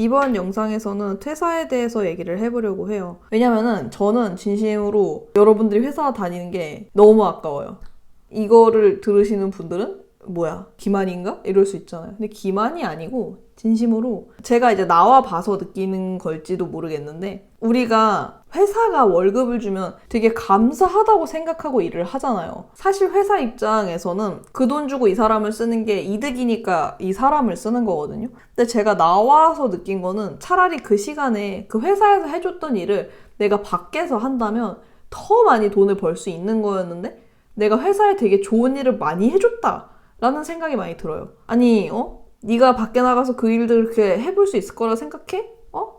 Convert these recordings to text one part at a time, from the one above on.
이번 영상에서는 퇴사에 대해서 얘기를 해보려고 해요. 왜냐면은 저는 진심으로 여러분들이 회사 다니는 게 너무 아까워요. 이거를 들으시는 분들은 뭐야, 기만인가? 이럴 수 있잖아요. 근데 기만이 아니고 진심으로 제가 이제 나와 봐서 느끼는 걸지도 모르겠는데, 우리가 회사가 월급을 주면 되게 감사하다고 생각하고 일을 하잖아요. 사실 회사 입장에서는 그 돈 주고 이 사람을 쓰는 게 이득이니까 이 사람을 쓰는 거거든요. 근데 제가 나와서 느낀 거는 차라리 그 시간에 그 회사에서 해줬던 일을 내가 밖에서 한다면 더 많이 돈을 벌 수 있는 거였는데, 내가 회사에 되게 좋은 일을 많이 해줬다 라는 생각이 많이 들어요. 아니, 네가 밖에 나가서 그 일들 그렇게 해볼 수 있을 거라 생각해?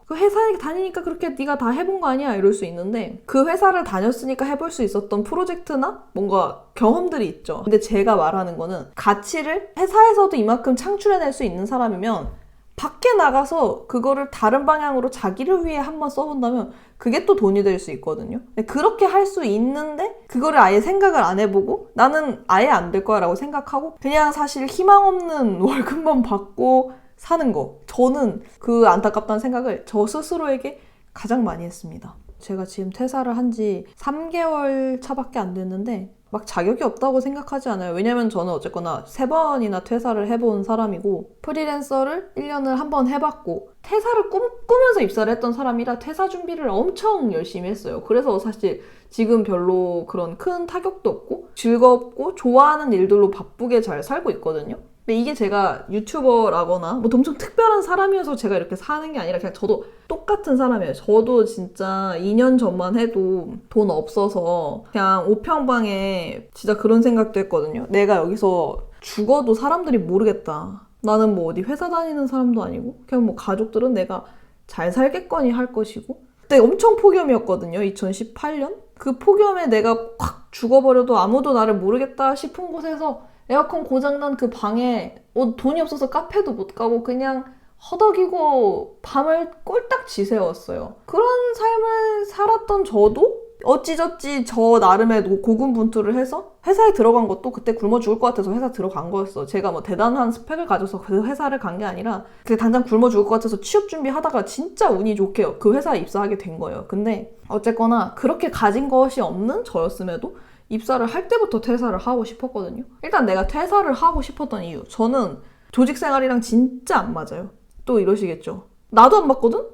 그 회사에 다니니까 그렇게 네가 다 해본 거 아니야? 이럴 수 있는데, 그 회사를 다녔으니까 해볼 수 있었던 프로젝트나 뭔가 경험들이 있죠. 근데 제가 말하는 거는, 가치를 회사에서도 이만큼 창출해낼 수 있는 사람이면 밖에 나가서 그거를 다른 방향으로 자기를 위해 한번 써본다면 그게 또 돈이 될 수 있거든요. 그렇게 할 수 있는데 그거를 아예 생각을 안 해보고 나는 아예 안 될 거야 라고 생각하고 그냥 사실 희망 없는 월급만 받고 사는 거, 저는 그 안타깝다는 생각을 저 스스로에게 가장 많이 했습니다. 제가 지금 퇴사를 한 지 3개월 차밖에 안 됐는데 막 자격이 없다고 생각하지 않아요. 왜냐면 저는 어쨌거나 3번이나 퇴사를 해본 사람이고, 프리랜서를 1년을 한번 해봤고, 퇴사를 꿈꾸면서 입사를 했던 사람이라 퇴사 준비를 엄청 열심히 했어요. 그래서 사실 지금 별로 그런 큰 타격도 없고 즐겁고 좋아하는 일들로 바쁘게 잘 살고 있거든요. 근데 이게 제가 유튜버라거나 뭐 엄청 특별한 사람이어서 제가 이렇게 사는 게 아니라 그냥 저도 똑같은 사람이에요. 저도 진짜 2년 전만 해도 돈 없어서 그냥 5평방에 진짜 그런 생각도 했거든요. 내가 여기서 죽어도 사람들이 모르겠다. 나는 뭐 어디 회사 다니는 사람도 아니고 그냥 뭐 가족들은 내가 잘 살겠거니 할 것이고, 그때 엄청 폭염이었거든요. 2018년? 그 폭염에 내가 확 죽어버려도 아무도 나를 모르겠다 싶은 곳에서 에어컨 고장난 그 방에 돈이 없어서 카페도 못 가고 그냥 허덕이고 밤을 꼴딱 지새웠어요. 그런 삶을 살았던 저도 어찌저찌 저 나름의 고군분투를 해서 회사에 들어간 것도 그때 굶어 죽을 것 같아서 회사 들어간 거였어. 제가 뭐 대단한 스펙을 가져서 그 회사를 간 게 아니라 그냥 당장 굶어 죽을 것 같아서 취업 준비하다가 진짜 운이 좋게 그 회사에 입사하게 된 거예요. 근데 어쨌거나 그렇게 가진 것이 없는 저였음에도 입사를 할 때부터 퇴사를 하고 싶었거든요. 일단 내가 퇴사를 하고 싶었던 이유, 저는 조직 생활이랑 진짜 안 맞아요. 또 이러시겠죠. 나도 안 맞거든?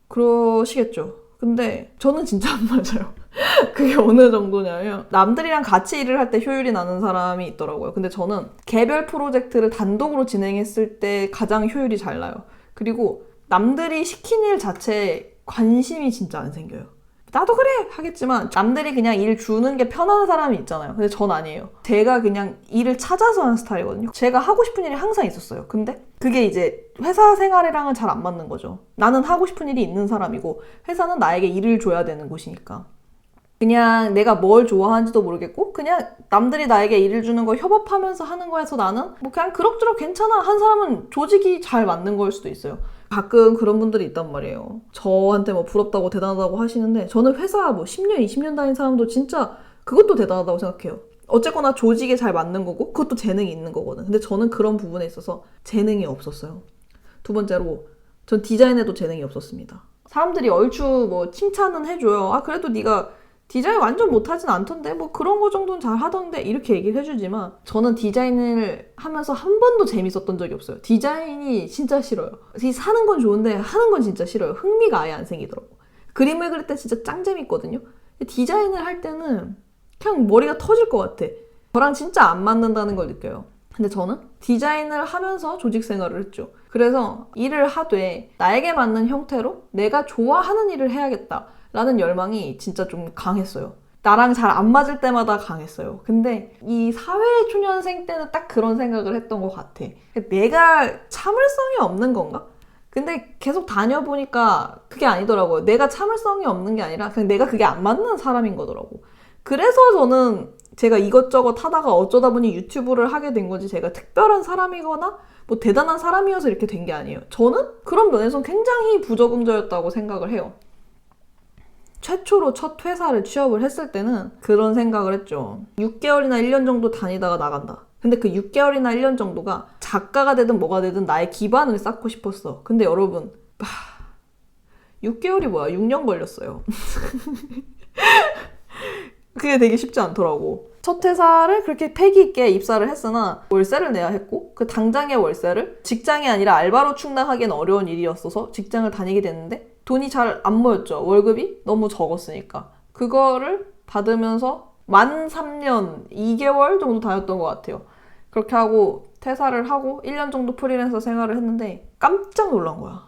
그러시겠죠. 근데 저는 진짜 안 맞아요. 그게 어느 정도냐면, 남들이랑 같이 일을 할 때 효율이 나는 사람이 있더라고요. 근데 저는 개별 프로젝트를 단독으로 진행했을 때 가장 효율이 잘 나요. 그리고 남들이 시킨 일 자체에 관심이 진짜 안 생겨요. 나도 그래! 하겠지만 남들이 그냥 일 주는 게 편한 사람이 있잖아요. 근데 전 아니에요. 제가 그냥 일을 찾아서 하는 스타일이거든요. 제가 하고 싶은 일이 항상 있었어요. 근데 그게 이제 회사 생활이랑은 잘 안 맞는 거죠. 나는 하고 싶은 일이 있는 사람이고 회사는 나에게 일을 줘야 되는 곳이니까. 그냥 내가 뭘 좋아하는지도 모르겠고 그냥 남들이 나에게 일을 주는 거 협업하면서 하는 거에서 나는 뭐 그냥 그럭저럭 괜찮아. 한 사람은 조직이 잘 맞는 거일 수도 있어요. 가끔 그런 분들이 있단 말이에요. 저한테 뭐 부럽다고 대단하다고 하시는데, 저는 회사 뭐 10년, 20년 다닌 사람도 진짜 그것도 대단하다고 생각해요. 어쨌거나 조직에 잘 맞는 거고 그것도 재능이 있는 거거든. 근데 저는 그런 부분에 있어서 재능이 없었어요. 두 번째로, 전 디자인에도 재능이 없었습니다. 사람들이 얼추 뭐 칭찬은 해줘요. 아, 그래도 네가 디자인 완전 못하진 않던데 뭐 그런 거 정도는 잘 하던데 이렇게 얘기를 해주지만, 저는 디자인을 하면서 한 번도 재밌었던 적이 없어요. 디자인이 진짜 싫어요. 사는 건 좋은데 하는 건 진짜 싫어요. 흥미가 아예 안 생기더라고. 그림을 그릴 때 진짜 짱 재밌거든요. 디자인을 할 때는 그냥 머리가 터질 것 같아. 저랑 진짜 안 맞는다는 걸 느껴요. 근데 저는 디자인을 하면서 조직 생활을 했죠. 그래서 일을 하되 나에게 맞는 형태로 내가 좋아하는 일을 해야겠다 라는 열망이 진짜 좀 강했어요. 나랑 잘 안 맞을 때마다 강했어요. 근데 이 사회초년생 때는 딱 그런 생각을 했던 것 같아. 내가 참을성이 없는 건가? 근데 계속 다녀보니까 그게 아니더라고요. 내가 참을성이 없는 게 아니라 그냥 내가 그게 안 맞는 사람인 거더라고. 그래서 저는 제가 이것저것 하다가 어쩌다 보니 유튜브를 하게 된 거지, 제가 특별한 사람이거나 뭐 대단한 사람이어서 이렇게 된 게 아니에요. 저는 그런 면에서 굉장히 부적응자였다고 생각을 해요. 최초로 첫 회사를 취업을 했을 때는 그런 생각을 했죠. 6개월이나 1년 정도 다니다가 나간다. 근데 그 6개월이나 1년 정도가 작가가 되든 뭐가 되든 나의 기반을 쌓고 싶었어. 근데 여러분, 6개월이 뭐야? 6년 걸렸어요. 그게 되게 쉽지 않더라고. 첫 회사를 그렇게 패기 있게 입사를 했으나 월세를 내야 했고 그 당장의 월세를 직장이 아니라 알바로 충당하기엔 어려운 일이었어서 직장을 다니게 됐는데 돈이 잘 안 모였죠. 월급이 너무 적었으니까. 그거를 받으면서 만 3년 2개월 정도 다녔던 것 같아요. 그렇게 하고 퇴사를 하고 1년 정도 프리랜서 생활을 했는데 깜짝 놀란 거야.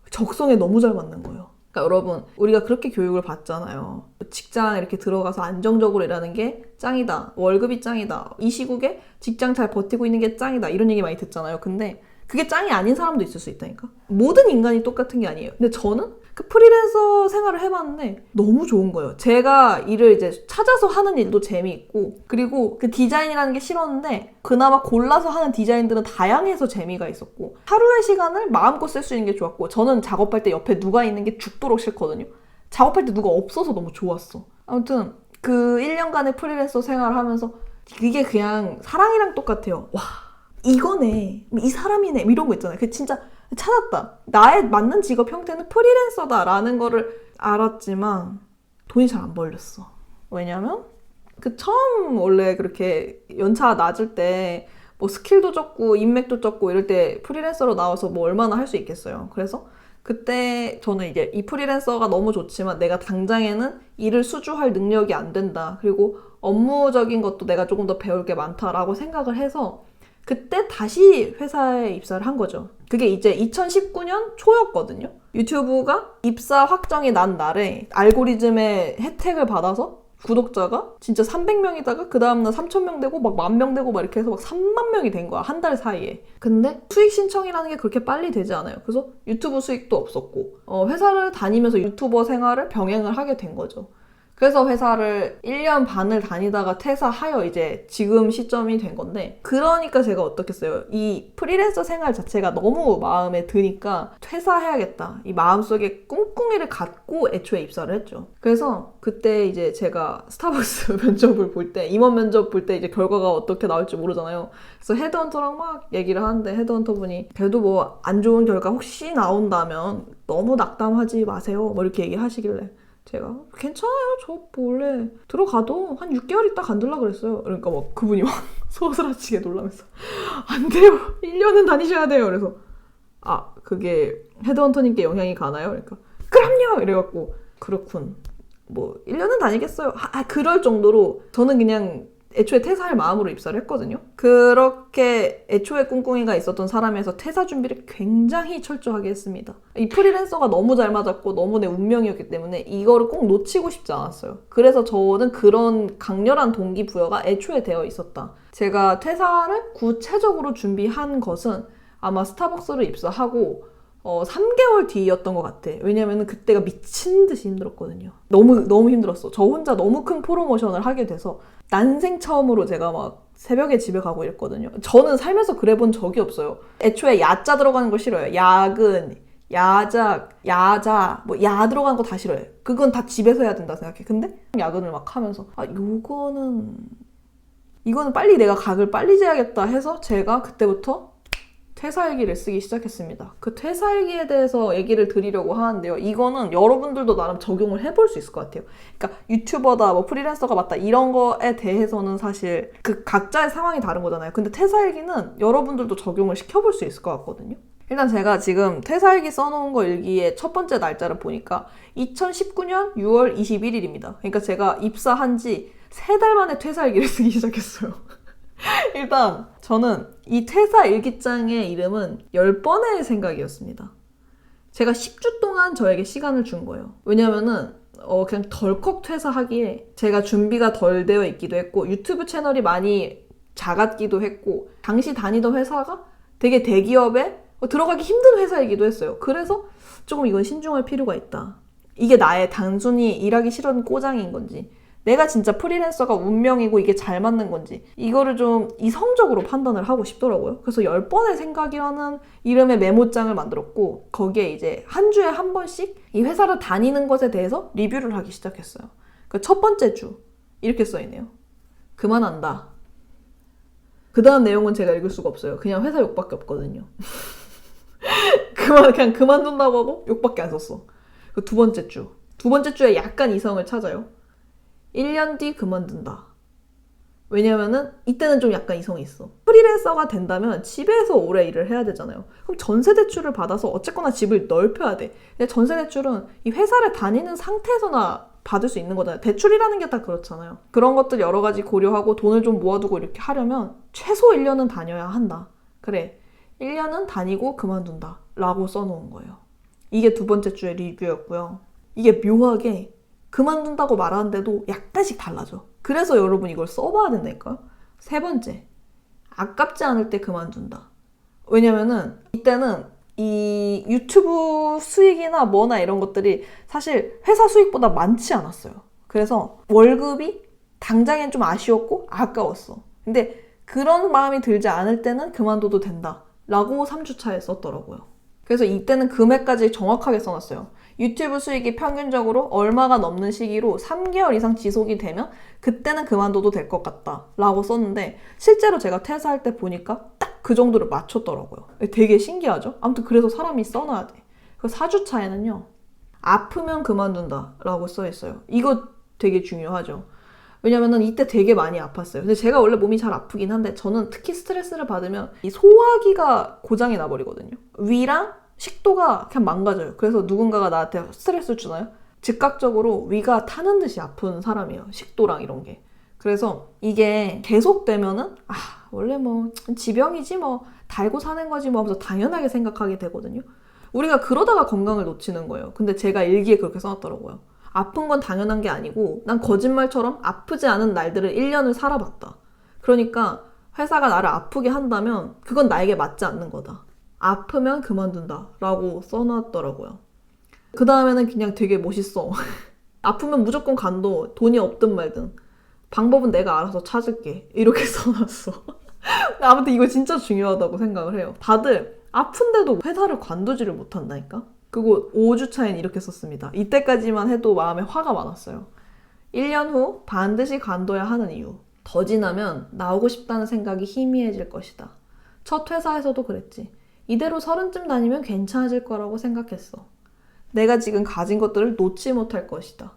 적성에 너무 잘 맞는 거예요. 그러니까 여러분, 우리가 그렇게 교육을 받잖아요. 직장 이렇게 들어가서 안정적으로 일하는 게 짱이다. 월급이 짱이다. 이 시국에 직장 잘 버티고 있는 게 짱이다. 이런 얘기 많이 듣잖아요. 근데 그게 짱이 아닌 사람도 있을 수 있다니까. 모든 인간이 똑같은 게 아니에요. 근데 저는 그 프리랜서 생활을 해봤는데 너무 좋은 거예요. 제가 일을 이제 찾아서 하는 일도 재미있고 그리고 그 디자인이라는 게 싫었는데 그나마 골라서 하는 디자인들은 다양해서 재미가 있었고 하루의 시간을 마음껏 쓸 수 있는 게 좋았고 저는 작업할 때 옆에 누가 있는 게 죽도록 싫거든요. 작업할 때 누가 없어서 너무 좋았어. 아무튼 그 1년간의 프리랜서 생활을 하면서 그게 그냥 사랑이랑 똑같아요. 와, 이거네. 이 사람이네. 이런 거 있잖아요. 그 진짜 찾았다. 나의 맞는 직업 형태는 프리랜서다라는 거를 알았지만 돈이 잘 안 벌렸어. 왜냐면 그 처음 원래 그렇게 연차 낮을 때 뭐 스킬도 적고 인맥도 적고 이럴 때 프리랜서로 나와서 뭐 얼마나 할 수 있겠어요. 그래서 그때 저는 이제 이 프리랜서가 너무 좋지만 내가 당장에는 일을 수주할 능력이 안 된다. 그리고 업무적인 것도 내가 조금 더 배울 게 많다라고 생각을 해서 그때 다시 회사에 입사를 한 거죠. 그게 이제 2019년 초였거든요. 유튜브가 입사 확정이 난 날에 알고리즘의 혜택을 받아서 구독자가 진짜 300명이다가 그 다음날 3,000명 되고 막 10,000명 되고 막 이렇게 해서 막 3만 명이 된 거야. 한 달 사이에. 근데 수익 신청이라는 게 그렇게 빨리 되지 않아요. 그래서 유튜브 수익도 없었고 회사를 다니면서 유튜버 생활을 병행을 하게 된 거죠. 그래서 회사를 1년 반을 다니다가 퇴사하여 이제 지금 시점이 된 건데 그러니까 제가 어떻겠어요. 이 프리랜서 생활 자체가 너무 마음에 드니까 퇴사해야겠다. 이 마음속에 꿍꿍이를 갖고 애초에 입사를 했죠. 그래서 그때 이제 제가 스타벅스 면접을 볼 때 임원 면접 볼 때 이제 결과가 어떻게 나올지 모르잖아요. 그래서 헤드헌터랑 막 얘기를 하는데 헤드헌터분이 그래도 뭐 안 좋은 결과 혹시 나온다면 너무 낙담하지 마세요. 뭐 이렇게 얘기하시길래 제가 괜찮아요. 저 원래 들어가도 한 6개월 있다 간들라 그랬어요. 그러니까 막 그분이 막 소스라치게 놀라면서 안 돼요. 1년은 다니셔야 돼요. 그래서 아 그게 헤드헌터님께 영향이 가나요? 그러니까 그럼요. 이래갖고 그렇군. 뭐 1년은 다니겠어요. 그럴 정도로 저는 그냥 애초에 퇴사할 마음으로 입사를 했거든요. 그렇게 애초에 꿍꿍이가 있었던 사람에서 퇴사 준비를 굉장히 철저하게 했습니다. 이 프리랜서가 너무 잘 맞았고 너무 내 운명이었기 때문에 이거를 꼭 놓치고 싶지 않았어요. 그래서 저는 그런 강렬한 동기부여가 애초에 되어 있었다. 제가 퇴사를 구체적으로 준비한 것은 아마 스타벅스를 입사하고 3개월 뒤였던 것 같아. 왜냐면 그때가 미친 듯이 힘들었거든요. 너무 힘들었어. 저 혼자 너무 큰 프로모션을 하게 돼서 난생 처음으로 제가 막 새벽에 집에 가고 이랬거든요. 저는 살면서 그래 본 적이 없어요. 애초에 야자 들어가는 거 싫어요. 야근, 야작, 야자, 뭐 야 들어가는 거 다 싫어요. 그건 다 집에서 해야 된다 생각해. 근데 야근을 막 하면서 이거는 빨리 내가 각을 빨리 재야겠다 해서 제가 그때부터 퇴사일기를 쓰기 시작했습니다. 그 퇴사일기에 대해서 얘기를 드리려고 하는데요. 이거는 여러분들도 나름 적용을 해볼 수 있을 것 같아요. 그러니까 유튜버다, 뭐 프리랜서가 맞다 이런 거에 대해서는 사실 그 각자의 상황이 다른 거잖아요. 근데 퇴사일기는 여러분들도 적용을 시켜볼 수 있을 것 같거든요. 일단 제가 지금 퇴사일기 써놓은 거 일기의 첫 번째 날짜를 보니까 2019년 6월 21일입니다. 그러니까 제가 입사한 지 3달 만에 퇴사일기를 쓰기 시작했어요. 일단 저는 이 퇴사 일기장의 이름은 10번의 생각이었습니다. 제가 10주 동안 저에게 시간을 준 거예요. 왜냐면은 그냥 덜컥 퇴사하기에 제가 준비가 덜 되어 있기도 했고 유튜브 채널이 많이 작았기도 했고 당시 다니던 회사가 되게 대기업에 들어가기 힘든 회사이기도 했어요. 그래서 조금 이건 신중할 필요가 있다. 이게 나의 단순히 일하기 싫은 꼬장인 건지 내가 진짜 프리랜서가 운명이고 이게 잘 맞는 건지 이거를 좀 이성적으로 판단을 하고 싶더라고요. 그래서 10번의 생각이라는 이름의 메모장을 만들었고 거기에 이제 한 주에 한 번씩 이 회사를 다니는 것에 대해서 리뷰를 하기 시작했어요. 그 첫 번째 주 이렇게 써있네요. 그만한다. 그 다음 내용은 제가 읽을 수가 없어요. 그냥 회사 욕밖에 없거든요. 그냥 그만둔다고 하고 욕밖에 안 썼어. 그 두 번째 주. 두 번째 주에 약간 이성을 찾아요. 1년 뒤 그만둔다. 왜냐면은 이때는 좀 약간 이성이 있어. 프리랜서가 된다면 집에서 오래 일을 해야 되잖아요. 그럼 전세 대출을 받아서 어쨌거나 집을 넓혀야 돼. 근데 전세 대출은 이 회사를 다니는 상태에서나 받을 수 있는 거잖아요. 대출이라는 게 다 그렇잖아요. 그런 것들 여러 가지 고려하고 돈을 좀 모아두고 이렇게 하려면 최소 1년은 다녀야 한다. 그래, 1년은 다니고 그만둔다 라고 써놓은 거예요. 이게 두 번째 주의 리뷰였고요. 이게 묘하게 그만둔다고 말하는데도 약간씩 달라져. 그래서 여러분 이걸 써봐야 된다니까요. 세 번째, 아깝지 않을 때 그만둔다. 왜냐면은 이때는 이 유튜브 수익이나 뭐나 이런 것들이 사실 회사 수익보다 많지 않았어요. 그래서 월급이 당장엔 좀 아쉬웠고 아까웠어. 근데 그런 마음이 들지 않을 때는 그만둬도 된다 라고 3주차에 썼더라고요. 그래서 이때는 금액까지 정확하게 써놨어요. 유튜브 수익이 평균적으로 얼마가 넘는 시기로 3개월 이상 지속이 되면 그때는 그만둬도 될 것 같다 라고 썼는데 실제로 제가 퇴사할 때 보니까 딱 그 정도를 맞췄더라고요. 되게 신기하죠? 아무튼 그래서 사람이 써놔야 돼. 그 4주차에는요. 아프면 그만둔다 라고 써있어요. 이거 되게 중요하죠. 왜냐면은 이때 되게 많이 아팠어요. 근데 제가 원래 몸이 잘 아프긴 한데 저는 특히 스트레스를 받으면 이 소화기가 고장이 나버리거든요. 위랑 식도가 그냥 망가져요. 그래서 누군가가 나한테 스트레스 주나요? 즉각적으로 위가 타는 듯이 아픈 사람이에요. 식도랑 이런 게. 그래서 이게 계속되면은 원래 뭐 지병이지 뭐 달고 사는 거지 뭐 하면서 당연하게 생각하게 되거든요. 우리가 그러다가 건강을 놓치는 거예요. 근데 제가 일기에 그렇게 써놨더라고요. 아픈 건 당연한 게 아니고 난 거짓말처럼 아프지 않은 날들을 1년을 살아봤다. 그러니까 회사가 나를 아프게 한다면 그건 나에게 맞지 않는 거다. 아프면 그만둔다 라고 써놨더라고요. 그 다음에는 그냥 되게 멋있어. 아프면 무조건 간도 돈이 없든 말든 방법은 내가 알아서 찾을게 이렇게 써놨어. 아무튼 이거 진짜 중요하다고 생각을 해요. 다들 아픈데도 회사를 관두지를 못한다니까? 그리고 5주차엔 이렇게 썼습니다. 이때까지만 해도 마음에 화가 많았어요. 1년 후 반드시 관둬야 하는 이유. 더 지나면 나오고 싶다는 생각이 희미해질 것이다. 첫 회사에서도 그랬지. 이대로 30쯤 다니면 괜찮아질 거라고 생각했어. 내가 지금 가진 것들을 놓지 못할 것이다.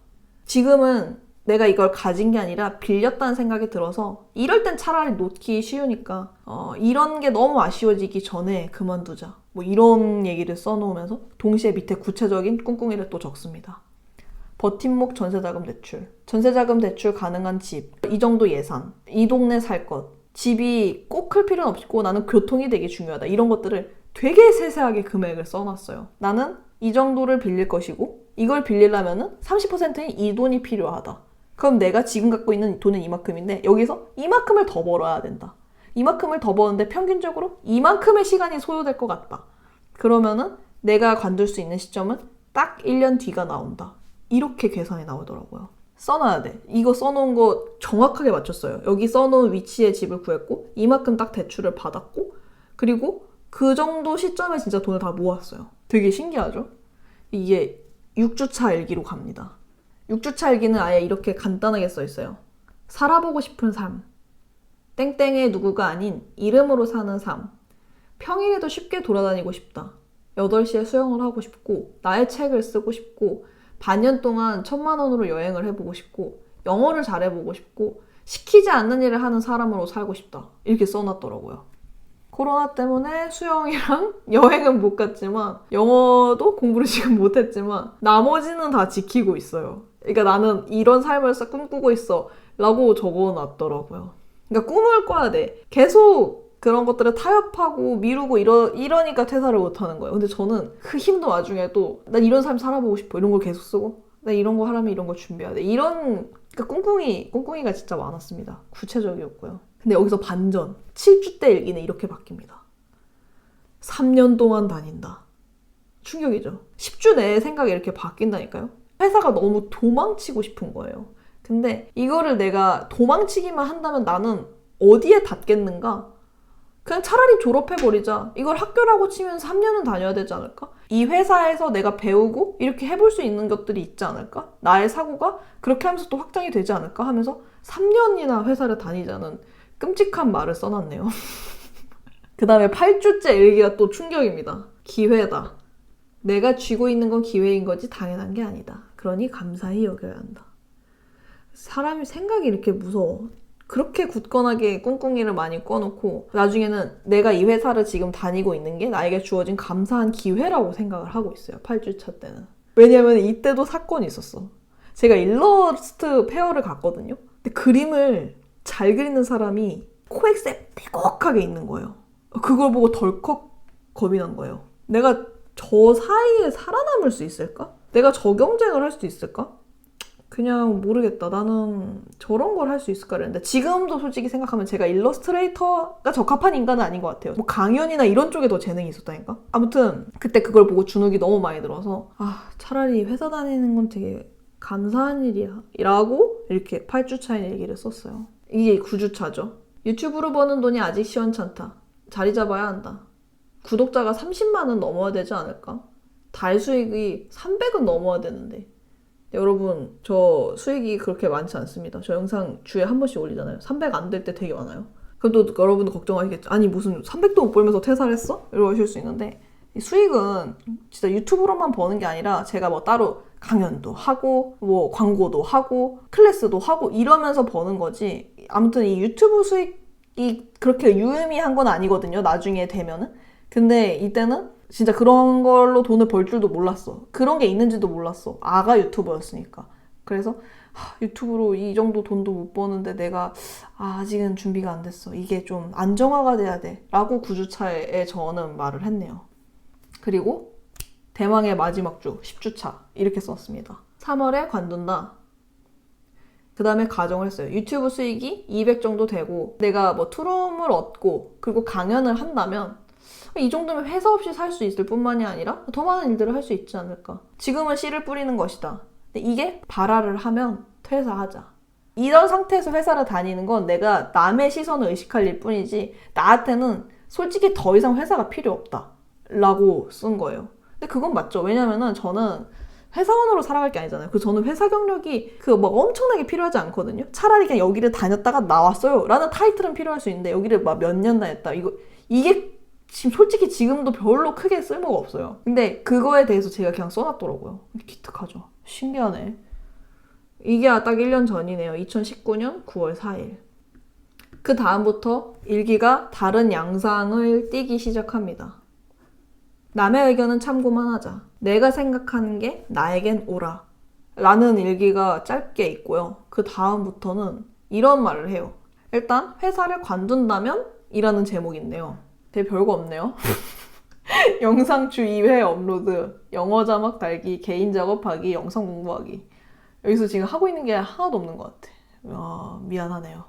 지금은 내가 이걸 가진 게 아니라 빌렸다는 생각이 들어서 이럴 땐 차라리 놓기 쉬우니까 이런 게 너무 아쉬워지기 전에 그만두자. 뭐 이런 얘기를 써놓으면서 동시에 밑에 구체적인 꿍꿍이를 또 적습니다. 버팀목 전세자금 대출. 전세자금 대출 가능한 집. 이 정도 예산. 이 동네 살 것. 집이 꼭 클 필요는 없고 나는 교통이 되게 중요하다. 이런 것들을 되게 세세하게 금액을 써놨어요. 나는 이 정도를 빌릴 것이고 이걸 빌리려면 30%인 이 돈이 필요하다. 그럼 내가 지금 갖고 있는 돈은 이만큼인데 여기서 이만큼을 더 벌어야 된다. 이만큼을 더 버는데 평균적으로 이만큼의 시간이 소요될 것 같다. 그러면은 내가 관둘 수 있는 시점은 딱 1년 뒤가 나온다. 이렇게 계산이 나오더라고요. 써놔야 돼. 이거 써놓은 거 정확하게 맞췄어요. 여기 써놓은 위치에 집을 구했고 이만큼 딱 대출을 받았고 그리고 그 정도 시점에 진짜 돈을 다 모았어요. 되게 신기하죠? 이게 6주차 일기로 갑니다. 6주차 일기는 아예 이렇게 간단하게 써 있어요. 살아보고 싶은 삶. 땡땡의 누구가 아닌 이름으로 사는 삶. 평일에도 쉽게 돌아다니고 싶다. 8시에 수영을 하고 싶고 나의 책을 쓰고 싶고 반년 동안 1,000만 원으로 여행을 해보고 싶고 영어를 잘해보고 싶고 시키지 않는 일을 하는 사람으로 살고 싶다. 이렇게 써놨더라고요. 코로나 때문에 수영이랑 여행은 못 갔지만 영어도 공부를 지금 못했지만 나머지는 다 지키고 있어요. 그러니까 나는 이런 삶을 꿈꾸고 있어 라고 적어놨더라고요. 그러니까 꿈을 꿔야 돼. 계속 그런 것들을 타협하고 미루고 이러니까 퇴사를 못하는 거예요. 근데 저는 그 힘든 와중에도 난 이런 삶 살아보고 싶어 이런 걸 계속 쓰고 나 이런 거 하려면 이런 걸 준비해야 돼. 이런 그러니까 꿍꿍이가 진짜 많았습니다. 구체적이었고요. 근데 여기서 반전 7주 때 일기는 이렇게 바뀝니다. 3년 동안 다닌다. 충격이죠. 10주 내에 생각이 이렇게 바뀐다니까요. 회사가 너무 도망치고 싶은 거예요. 근데 이거를 내가 도망치기만 한다면 나는 어디에 닿겠는가? 그냥 차라리 졸업해버리자. 이걸 학교라고 치면 3년은 다녀야 되지 않을까? 이 회사에서 내가 배우고 이렇게 해볼 수 있는 것들이 있지 않을까? 나의 사고가 그렇게 하면서 또 확장이 되지 않을까? 하면서 3년이나 회사를 다니자는 끔찍한 말을 써놨네요. 그 다음에 8주째 일기가 또 충격입니다. 기회다. 내가 쥐고 있는 건 기회인 거지 당연한 게 아니다. 그러니 감사히 여겨야 한다. 사람이 생각이 이렇게 무서워. 그렇게 굳건하게 꿍꿍이를 많이 꿔놓고 나중에는 내가 이 회사를 지금 다니고 있는 게 나에게 주어진 감사한 기회라고 생각을 하고 있어요. 8주차 때는. 왜냐면 이때도 사건이 있었어. 제가 일러스트 페어를 갔거든요. 근데 그림을 잘 그리는 사람이 코엑스에 빼곡하게 있는 거예요. 그걸 보고 덜컥 겁이 난 거예요. 내가 저 사이에 살아남을 수 있을까? 내가 저 경쟁을 할 수 있을까? 그냥 모르겠다. 나는 저런 걸 할 수 있을까 그랬는데 지금도 솔직히 생각하면 제가 일러스트레이터가 적합한 인간은 아닌 것 같아요. 뭐 강연이나 이런 쪽에 더 재능이 있었다니까? 아무튼 그때 그걸 보고 주눅이 너무 많이 들어서 차라리 회사 다니는 건 되게 감사한 일이야 라고 이렇게 8주차에 얘기를 썼어요. 이게 9주차죠. 유튜브로 버는 돈이 아직 시원찮다. 자리 잡아야 한다. 구독자가 30만은 넘어야 되지 않을까? 달 수익이 300은 넘어야 되는데 여러분 저 수익이 그렇게 많지 않습니다. 저 영상 주에 한 번씩 올리잖아요. 300 안 될 때 되게 많아요. 그럼 또 여러분도 걱정하시겠죠. 아니 무슨 300도 못 벌면서 퇴사를 했어? 이러실 수 있는데 이 수익은 진짜 유튜브로만 버는 게 아니라 제가 뭐 따로 강연도 하고 뭐 광고도 하고 클래스도 하고 이러면서 버는 거지. 아무튼 이 유튜브 수익이 그렇게 유의미한 건 아니거든요. 나중에 되면은. 근데 이때는 진짜 그런 걸로 돈을 벌 줄도 몰랐어. 그런 게 있는지도 몰랐어. 아가 유튜버였으니까. 그래서 유튜브로 이 정도 돈도 못 버는데 내가 아직은 준비가 안 됐어. 이게 좀 안정화가 돼야 돼. 라고 9주차에 저는 말을 했네요. 그리고 대망의 마지막 주 10주차 이렇게 썼습니다. 3월에 관둔다. 그 다음에 가정을 했어요. 유튜브 수익이 200 정도 되고 내가 뭐 투룸을 얻고 그리고 강연을 한다면 이 정도면 회사 없이 살 수 있을 뿐만이 아니라 더 많은 일들을 할 수 있지 않을까. 지금은 씨를 뿌리는 것이다. 근데 이게 발화를 하면 퇴사하자. 이런 상태에서 회사를 다니는 건 내가 남의 시선을 의식할 일 뿐이지 나한테는 솔직히 더 이상 회사가 필요 없다 라고 쓴 거예요. 근데 그건 맞죠. 왜냐면은 저는 회사원으로 살아갈 게 아니잖아요. 그래서 저는 회사 경력이 막 엄청나게 필요하지 않거든요. 차라리 그냥 여기를 다녔다가 나왔어요 라는 타이틀은 필요할 수 있는데 여기를 막 몇 년 다녔다. 이게 지금 솔직히 지금도 별로 크게 쓸모가 없어요. 근데 그거에 대해서 제가 그냥 써놨더라고요. 기특하죠. 신기하네. 이게 딱 1년 전이네요. 2019년 9월 4일. 그 다음부터 일기가 다른 양상을 띠기 시작합니다. 남의 의견은 참고만 하자. 내가 생각하는 게 나에겐 옳아. 라는 일기가 짧게 있고요. 그 다음부터는 이런 말을 해요. 일단 회사를 관둔다면? 이라는 제목인데요. 되게 별거 없네요. 영상 주 2회 업로드, 영어 자막 달기, 개인 작업하기, 영상 공부하기. 여기서 지금 하고 있는 게 하나도 없는 것 같아. 미안하네요.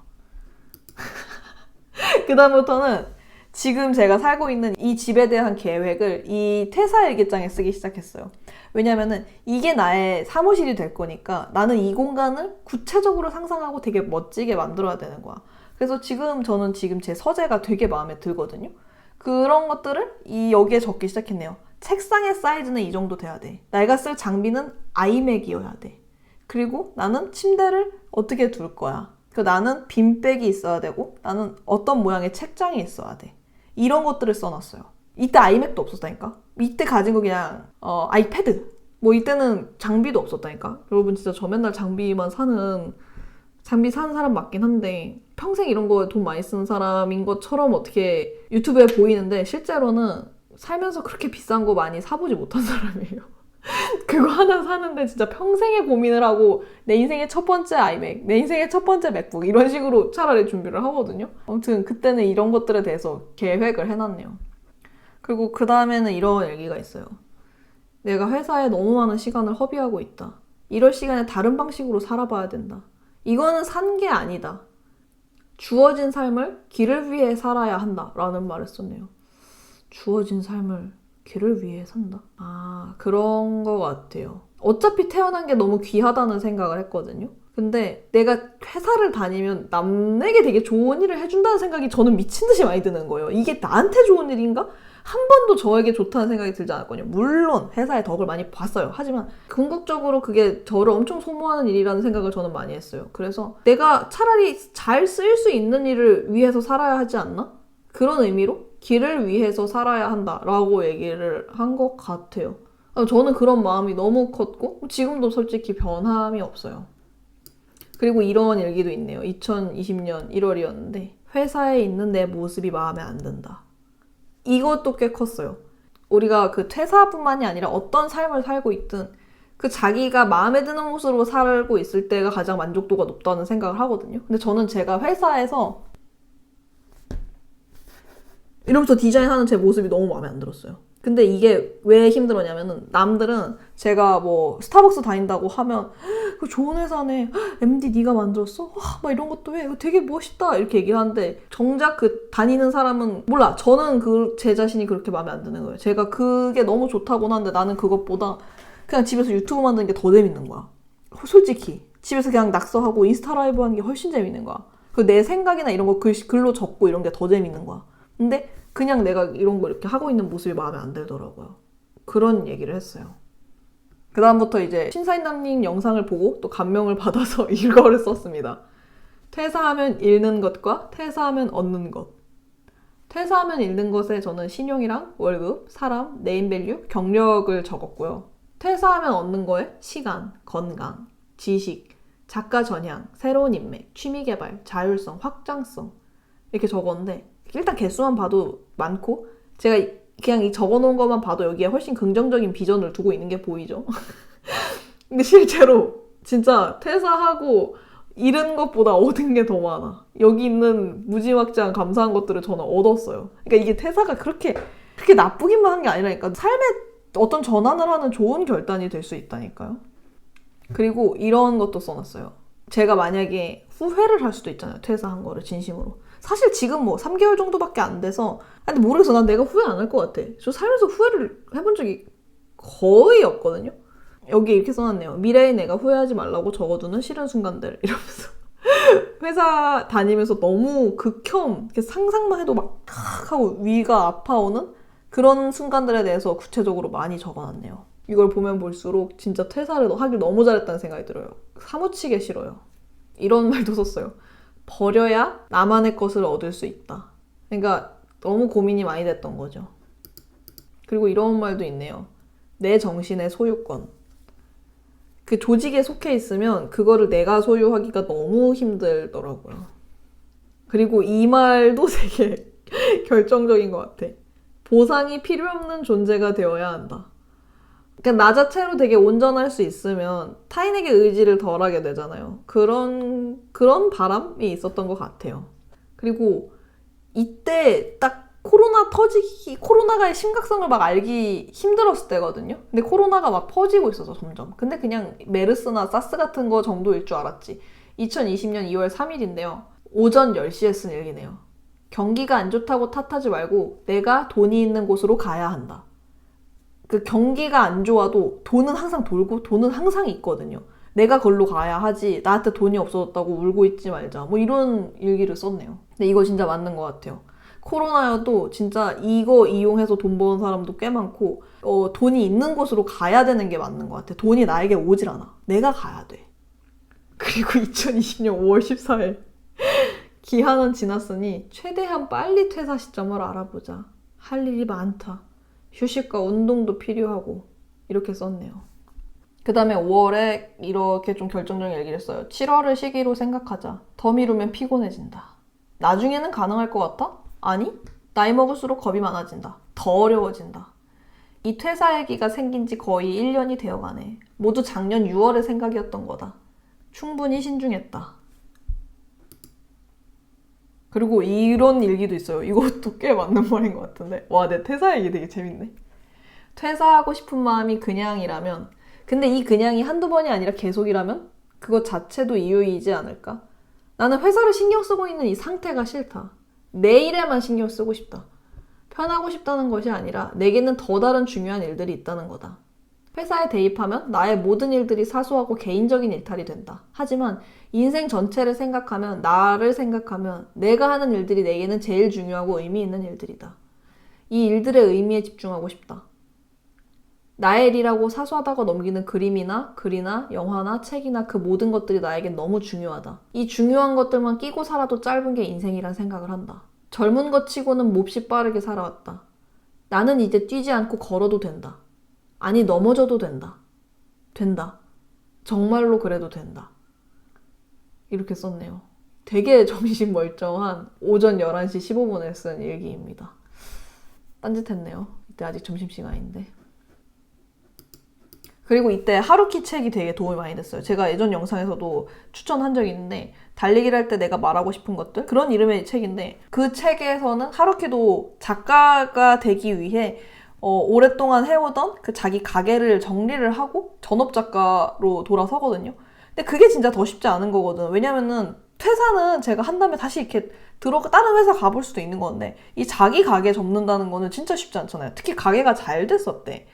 그 다음부터는 지금 제가 살고 있는 이 집에 대한 계획을 이 퇴사 일기장에 쓰기 시작했어요. 왜냐면은 이게 나의 사무실이 될 거니까 나는 이 공간을 구체적으로 상상하고 되게 멋지게 만들어야 되는 거야. 그래서 저는 지금 제 서재가 되게 마음에 들거든요. 그런 것들을 여기에 적기 시작했네요. 책상의 사이즈는 이 정도 돼야 돼. 내가 쓸 장비는 아이맥이어야 돼. 그리고 나는 침대를 어떻게 둘 거야. 나는 빈백이 있어야 되고 나는 어떤 모양의 책장이 있어야 돼. 이런 것들을 써놨어요. 이때 아이맥도 없었다니까. 이때 가진 거 그냥 아이패드. 뭐 이때는 장비도 없었다니까. 여러분 진짜 저 맨날 장비 사는 사람 맞긴 한데 평생 이런 거에 돈 많이 쓰는 사람인 것처럼 어떻게 유튜브에 보이는데 실제로는 살면서 그렇게 비싼 거 많이 사보지 못한 사람이에요. 그거 하나 사는데 진짜 평생의 고민을 하고 내 인생의 첫 번째 아이맥, 내 인생의 첫 번째 맥북 이런 식으로 차라리 준비를 하거든요. 아무튼 그때는 이런 것들에 대해서 계획을 해놨네요. 그리고 그 다음에는 이런 얘기가 있어요. 내가 회사에 너무 많은 시간을 허비하고 있다. 이럴 시간에 다른 방식으로 살아봐야 된다. 이거는 산 게 아니다. 주어진 삶을 길을 위해 살아야 한다 라는 말을 썼네요. 주어진 삶을 길을 위해 산다? 그런 거 같아요. 어차피 태어난 게 너무 귀하다는 생각을 했거든요. 근데 내가 회사를 다니면 남에게 되게 좋은 일을 해준다는 생각이 저는 미친 듯이 많이 드는 거예요. 이게 나한테 좋은 일인가? 한 번도 저에게 좋다는 생각이 들지 않았거든요. 물론 회사의 덕을 많이 봤어요. 하지만 궁극적으로 그게 저를 엄청 소모하는 일이라는 생각을 저는 많이 했어요. 그래서 내가 차라리 잘 쓰일 수 있는 일을 위해서 살아야 하지 않나? 그런 의미로 길을 위해서 살아야 한다라고 얘기를 한 것 같아요. 저는 그런 마음이 너무 컸고 지금도 솔직히 변함이 없어요. 그리고 이런 일기도 있네요. 2020년 1월이었는데 회사에 있는 내 모습이 마음에 안 든다. 이것도 꽤 컸어요. 우리가 그 퇴사뿐만이 아니라 어떤 삶을 살고 있든 그 자기가 마음에 드는 모습으로 살고 있을 때가 가장 만족도가 높다는 생각을 하거든요. 근데 저는 제가 회사에서 이러면서 디자인하는 제 모습이 너무 마음에 안 들었어요. 근데 이게 왜 힘들었냐면은 남들은 제가 뭐 스타벅스 다닌다고 하면 그 좋은 회사네, MD 네가 만들었어? 와, 막 이런 것도 해, 이거 되게 멋있다 이렇게 얘기를 하는데 정작 그 다니는 사람은 몰라. 저는 제 자신이 그렇게 마음에 안 드는 거예요. 제가 그게 너무 좋다고는 하는데 나는 그것보다 그냥 집에서 유튜브 만드는 게 더 재밌는 거야. 솔직히 집에서 그냥 낙서하고 인스타 라이브 하는 게 훨씬 재밌는 거야. 그 내 생각이나 이런 거 글로 적고 이런 게 더 재밌는 거야. 근데 그냥 내가 이런 거 이렇게 하고 있는 모습이 마음에 안 들더라고요. 그런 얘기를 했어요. 그 다음부터 이제 신사임당님 영상을 보고 또 감명을 받아서 이거를 썼습니다. 퇴사하면 잃는 것과 퇴사하면 얻는 것. 퇴사하면 잃는 것에 저는 신용이랑 월급, 사람, 네임밸류, 경력을 적었고요. 퇴사하면 얻는 거에 시간, 건강, 지식, 작가 전향, 새로운 인맥, 취미개발, 자율성, 확장성 이렇게 적었는데 일단 개수만 봐도 많고 제가 그냥 이 적어놓은 것만 봐도 여기에 훨씬 긍정적인 비전을 두고 있는 게 보이죠. 근데 실제로 진짜 퇴사하고 잃은 것보다 얻은 게 더 많아. 여기 있는 무지막지한 감사한 것들을 저는 얻었어요. 그러니까 이게 퇴사가 그렇게 나쁘기만 한 게 아니라니까. 삶에 어떤 전환을 하는 좋은 결단이 될 수 있다니까요. 그리고 이런 것도 써놨어요. 제가 만약에 후회를 할 수도 있잖아요. 퇴사한 거를 진심으로. 사실 지금 뭐 3개월 정도밖에 안 돼서 근데 모르겠어. 난 내가 후회 안 할 것 같아. 저 살면서 후회를 해본 적이 거의 없거든요. 여기 이렇게 써놨네요. 미래의 내가 후회하지 말라고 적어두는 싫은 순간들 이러면서 회사 다니면서 너무 극혐 이렇게 상상만 해도 막 하고 위가 아파오는 그런 순간들에 대해서 구체적으로 많이 적어놨네요. 이걸 보면 볼수록 진짜 퇴사를 하길 너무 잘했다는 생각이 들어요. 사무치게 싫어요. 이런 말도 썼어요. 버려야 나만의 것을 얻을 수 있다. 그러니까 너무 고민이 많이 됐던 거죠. 그리고 이런 말도 있네요. 내 정신의 소유권. 그 조직에 속해 있으면 그거를 내가 소유하기가 너무 힘들더라고요. 그리고 이 말도 되게 결정적인 것 같아. 보상이 필요 없는 존재가 되어야 한다. 그러니까 나 자체로 되게 온전할 수 있으면 타인에게 의지를 덜하게 되잖아요. 그런 바람이 있었던 것 같아요. 그리고 이때 딱 코로나가 심각성을 막 알기 힘들었을 때거든요. 근데 코로나가 막 퍼지고 있어서 점점. 근데 그냥 메르스나 사스 같은 거 정도일 줄 알았지. 2020년 2월 3일인데요. 오전 10시에 쓴 일기네요. 경기가 안 좋다고 탓하지 말고 내가 돈이 있는 곳으로 가야 한다. 그 경기가 안 좋아도 돈은 항상 돌고 돈은 항상 있거든요. 내가 걸로 가야 하지 나한테 돈이 없어졌다고 울고 있지 말자. 뭐 이런 일기를 썼네요. 근데 이거 진짜 맞는 것 같아요. 코로나여도 진짜 이거 이용해서 돈 버는 사람도 꽤 많고 돈이 있는 곳으로 가야 되는 게 맞는 것 같아. 돈이 나에게 오질 않아. 내가 가야 돼. 그리고 2020년 5월 14일 기한은 지났으니 최대한 빨리 퇴사 시점을 알아보자. 할 일이 많다. 휴식과 운동도 필요하고 이렇게 썼네요. 그 다음에 5월에 이렇게 좀 결정적인 얘기를 했어요. 7월을 시기로 생각하자. 더 미루면 피곤해진다. 나중에는 가능할 것 같아? 아니, 나이 먹을수록 겁이 많아진다. 더 어려워진다. 이 퇴사 얘기가 생긴 지 거의 1년이 되어가네. 모두 작년 6월의 생각이었던 거다. 충분히 신중했다. 그리고 이런 일기도 있어요. 이것도 꽤 맞는 말인 것 같은데. 와, 내 퇴사 얘기 되게 재밌네. 퇴사하고 싶은 마음이 그냥이라면, 근데 이 그냥이 한두 번이 아니라 계속이라면 그것 자체도 이유이지 않을까? 나는 회사를 신경 쓰고 있는 이 상태가 싫다. 내 일에만 신경 쓰고 싶다. 편하고 싶다는 것이 아니라 내게는 더 다른 중요한 일들이 있다는 거다. 회사에 대입하면 나의 모든 일들이 사소하고 개인적인 일탈이 된다. 하지만 인생 전체를 생각하면, 나를 생각하면 내가 하는 일들이 내게는 제일 중요하고 의미 있는 일들이다. 이 일들의 의미에 집중하고 싶다. 나의 일이라고 사소하다고 넘기는 그림이나 글이나 영화나 책이나 그 모든 것들이 나에겐 너무 중요하다. 이 중요한 것들만 끼고 살아도 짧은 게 인생이란 생각을 한다. 젊은 것 치고는 몹시 빠르게 살아왔다. 나는 이제 뛰지 않고 걸어도 된다. 아니, 넘어져도 된다. 된다. 정말로 그래도 된다. 이렇게 썼네요. 되게 정신 멀쩡한 오전 11시 15분에 쓴 일기입니다. 딴짓했네요. 이때 아직 점심시간인데. 그리고 이때 하루키 책이 되게 도움이 많이 됐어요. 제가 예전 영상에서도 추천한 적이 있는데 달리기를 할 때 내가 말하고 싶은 것들? 그런 이름의 책인데 그 책에서는 하루키도 작가가 되기 위해 오랫동안 해오던 그 자기 가게를 정리를 하고 전업작가로 돌아서거든요. 근데 그게 진짜 더 쉽지 않은 거거든. 왜냐면은 퇴사는 제가 한 다음에 다시 이렇게 다른 회사 가볼 수도 있는 건데 이 자기 가게 접는다는 거는 진짜 쉽지 않잖아요. 특히 가게가 잘 됐었대.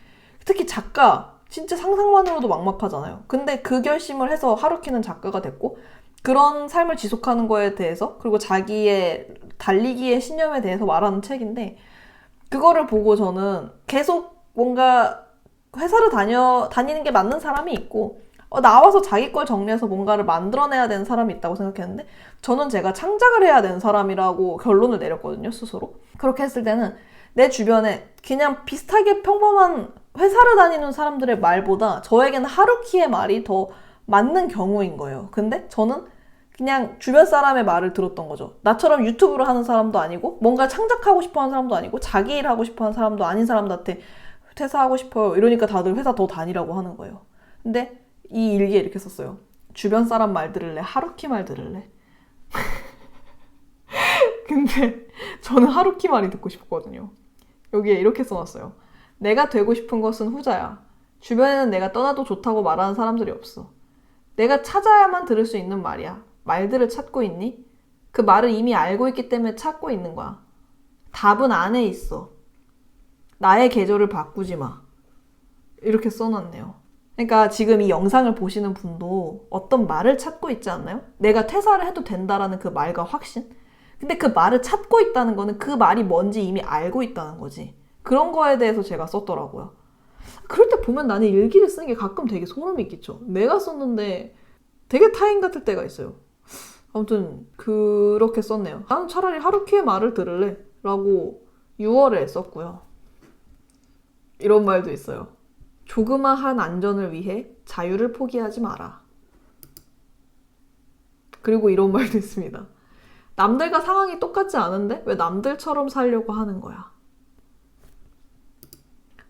특히 작가 진짜 상상만으로도 막막하잖아요. 근데 그 결심을 해서 하루키는 작가가 됐고 그런 삶을 지속하는 거에 대해서 그리고 자기의 달리기의 신념에 대해서 말하는 책인데 그거를 보고 저는 계속 뭔가 회사를 다니는 게 맞는 사람이 있고 나와서 자기 걸 정리해서 뭔가를 만들어내야 되는 사람이 있다고 생각했는데 저는 제가 창작을 해야 되는 사람이라고 결론을 내렸거든요, 스스로. 그렇게 했을 때는 내 주변에 그냥 비슷하게 평범한 회사를 다니는 사람들의 말보다 저에게는 하루키의 말이 더 맞는 경우인 거예요. 근데 저는 그냥 주변 사람의 말을 들었던 거죠. 나처럼 유튜브를 하는 사람도 아니고 뭔가 창작하고 싶어하는 사람도 아니고 자기 일하고 싶어하는 사람도 아닌 사람들한테 퇴사하고 싶어요. 이러니까 다들 회사 더 다니라고 하는 거예요. 근데 이 일기에 이렇게 썼어요. 주변 사람 말 들을래? 하루키 말 들을래? 근데 저는 하루키 말이 듣고 싶거든요. 여기에 이렇게 써놨어요. 내가 되고 싶은 것은 후자야. 주변에는 내가 떠나도 좋다고 말하는 사람들이 없어. 내가 찾아야만 들을 수 있는 말이야. 말들을 찾고 있니? 그 말을 이미 알고 있기 때문에 찾고 있는 거야. 답은 안에 있어. 나의 계절을 바꾸지 마. 이렇게 써놨네요. 그러니까 지금 이 영상을 보시는 분도 어떤 말을 찾고 있지 않나요? 내가 퇴사를 해도 된다라는 그 말과 확신? 근데 그 말을 찾고 있다는 거는 그 말이 뭔지 이미 알고 있다는 거지. 그런 거에 대해서 제가 썼더라고요. 그럴 때 보면 나는 일기를 쓰는 게 가끔 되게 소름이 끼쳐. 내가 썼는데 되게 타인 같을 때가 있어요. 아무튼 그렇게 썼네요. 나는 차라리 하루키의 말을 들을래 라고 6월에 썼고요. 이런 말도 있어요. 조그마한 안전을 위해 자유를 포기하지 마라. 그리고 이런 말도 있습니다. 남들과 상황이 똑같지 않은데 왜 남들처럼 살려고 하는 거야.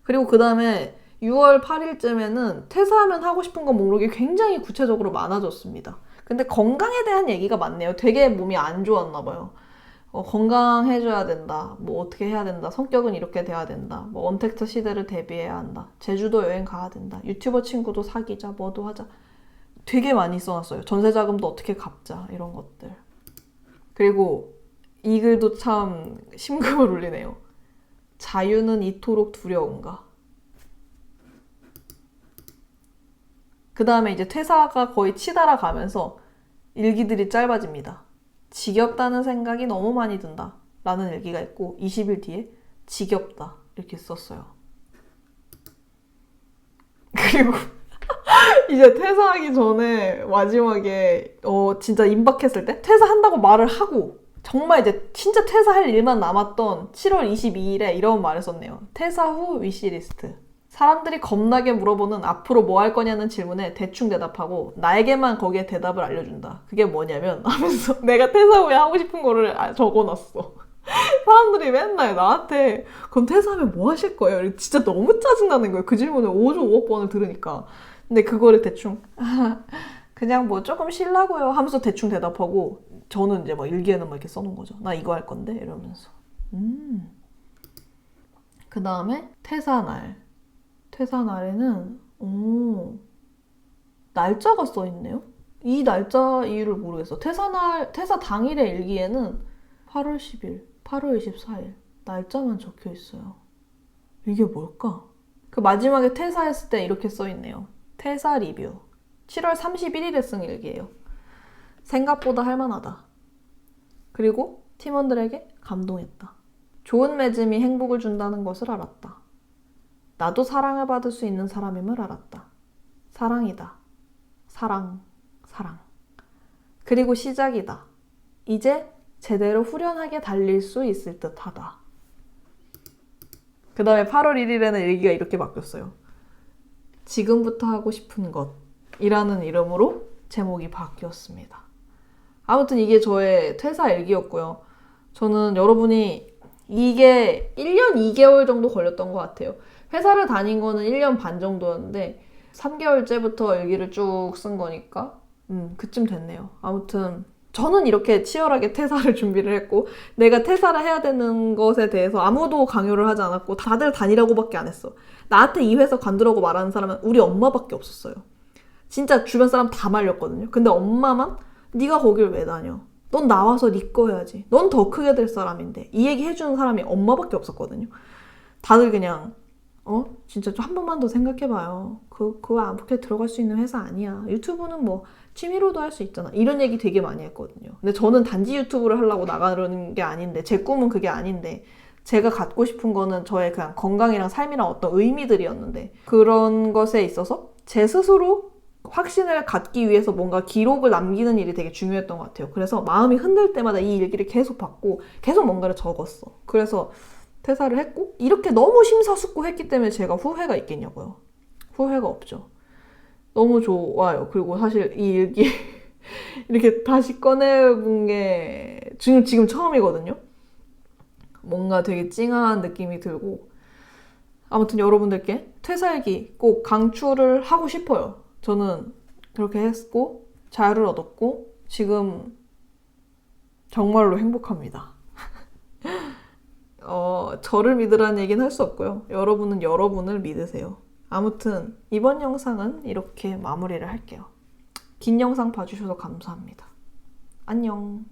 그리고 그 다음에 6월 8일쯤에는 퇴사하면 하고 싶은 거 목록이 굉장히 구체적으로 많아졌습니다. 근데 건강에 대한 얘기가 많네요. 되게 몸이 안 좋았나 봐요. 건강해져야 된다. 뭐 어떻게 해야 된다. 성격은 이렇게 돼야 된다. 뭐 언택트 시대를 대비해야 한다. 제주도 여행 가야 된다. 유튜버 친구도 사귀자. 뭐도 하자. 되게 많이 써놨어요. 전세자금도 어떻게 갚자. 이런 것들. 그리고 이 글도 참 심금을 울리네요. 자유는 이토록 두려운가. 그 다음에 이제 퇴사가 거의 치달아 가면서 일기들이 짧아집니다. 지겹다는 생각이 너무 많이 든다 라는 일기가 있고 20일 뒤에 지겹다 이렇게 썼어요. 그리고 이제 퇴사하기 전에 마지막에 진짜 임박했을 때 퇴사한다고 말을 하고 정말 이제 진짜 퇴사할 일만 남았던 7월 22일에 이런 말을 썼네요. 퇴사 후 위시리스트. 사람들이 겁나게 물어보는 앞으로 뭐 할 거냐는 질문에 대충 대답하고 나에게만 거기에 대답을 알려준다. 그게 뭐냐면 하면서 내가 퇴사 후에 하고 싶은 거를 적어놨어. 사람들이 맨날 나한테 그럼 퇴사하면 뭐 하실 거예요? 진짜 너무 짜증나는 거예요. 그 질문을 5조 5억 번을 들으니까. 근데 그거를 대충 그냥 뭐 조금 쉬려고요 하면서 대충 대답하고 저는 이제 막 일기에는 막 이렇게 써놓은 거죠. 나 이거 할 건데 이러면서. 그 다음에 퇴사날. 퇴사날에는 날짜가 써있네요. 이 날짜 이유를 모르겠어. 퇴사 당일의 일기에는 8월 10일, 8월 24일 날짜만 적혀 있어요. 이게 뭘까? 그 마지막에 퇴사했을 때 이렇게 써있네요. 퇴사 리뷰. 7월 31일에 쓴 일기예요. 생각보다 할만하다. 그리고 팀원들에게 감동했다. 좋은 맺음이 행복을 준다는 것을 알았다. 나도 사랑을 받을 수 있는 사람임을 알았다. 사랑이다. 사랑. 그리고 시작이다. 이제 제대로 후련하게 달릴 수 있을 듯 하다. 그 다음에 8월 1일에는 일기가 이렇게 바뀌었어요. 지금부터 하고 싶은 것이라는 이름으로 제목이 바뀌었습니다. 아무튼 이게 저의 퇴사 일기였고요. 저는 여러분이 이게 1년 2개월 정도 걸렸던 것 같아요. 회사를 다닌 거는 1년 반 정도였는데 3개월째부터 일기를 쭉 쓴 거니까 그쯤 됐네요. 아무튼 저는 이렇게 치열하게 퇴사를 준비를 했고 내가 퇴사를 해야 되는 것에 대해서 아무도 강요를 하지 않았고 다들 다니라고밖에 안 했어. 나한테 이 회사 관두라고 말하는 사람은 우리 엄마밖에 없었어요. 진짜 주변 사람 다 말렸거든요. 근데 엄마만 네가 거길 왜 다녀? 넌 나와서 네 거 해야지. 넌 더 크게 될 사람인데. 이 얘기 해주는 사람이 엄마밖에 없었거든요. 다들 그냥 진짜 좀 한 번만 더 생각해봐요. 그거 아무렇게 들어갈 수 있는 회사 아니야. 유튜브는 뭐 취미로도 할 수 있잖아. 이런 얘기 되게 많이 했거든요. 근데 저는 단지 유튜브를 하려고 나가는 게 아닌데 제 꿈은 그게 아닌데 제가 갖고 싶은 거는 저의 그냥 건강이랑 삶이랑 어떤 의미들이었는데 그런 것에 있어서 제 스스로 확신을 갖기 위해서 뭔가 기록을 남기는 일이 되게 중요했던 것 같아요. 그래서 마음이 흔들 때마다 이 일기를 계속 받고 계속 뭔가를 적었어. 그래서 퇴사를 했고 이렇게 너무 심사숙고했기 때문에 제가 후회가 있겠냐고요. 후회가 없죠. 너무 좋아요. 그리고 사실 이 일기 이렇게 다시 꺼내본 게 지금 처음이거든요. 뭔가 되게 찡한 느낌이 들고 아무튼 여러분들께 퇴사일기 꼭 강추를 하고 싶어요. 저는 그렇게 했고 자유를 얻었고 지금 정말로 행복합니다. 저를 믿으라는 얘기는 할 수 없고요. 여러분은 여러분을 믿으세요. 아무튼 이번 영상은 이렇게 마무리를 할게요. 긴 영상 봐주셔서 감사합니다. 안녕.